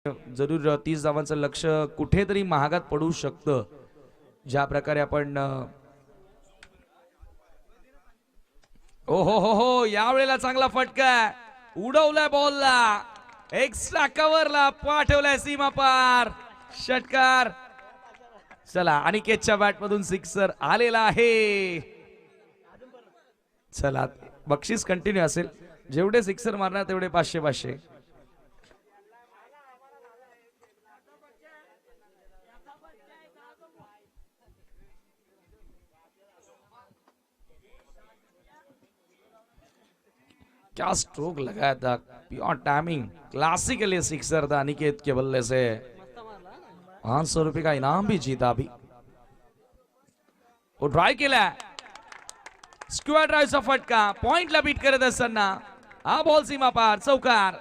जरूर 30 धावांचं लक्ष कुठेतरी महागात पडू शकतं. ज्या प्रकारे आपण ओ हो यावेळेला चांगला फटका उडवलाय बॉलला, एक्स्ट्रा कव्हरला पाठवलाय सीमा पार, षटकार. चला अनिकेतच्या बॅट मधून सिक्सर आलेला आहे. चला बक्षीस कंटिन्यू असेल, जेवढे सिक्सर मारणार तेवढे 500. क्या स्ट्रोक लगाया था, प्योर टाइमिंग, क्लासिकली सिक्सर था अनिकेत के बल्ले से. 500 रुपये का इनाम भी जीता अभी. वो ट्राय केला, स्क्वेअर ड्राईव्हचा फटका, पॉइंटला बीट करत असताना हा बॉल सीमा पार, चौकार.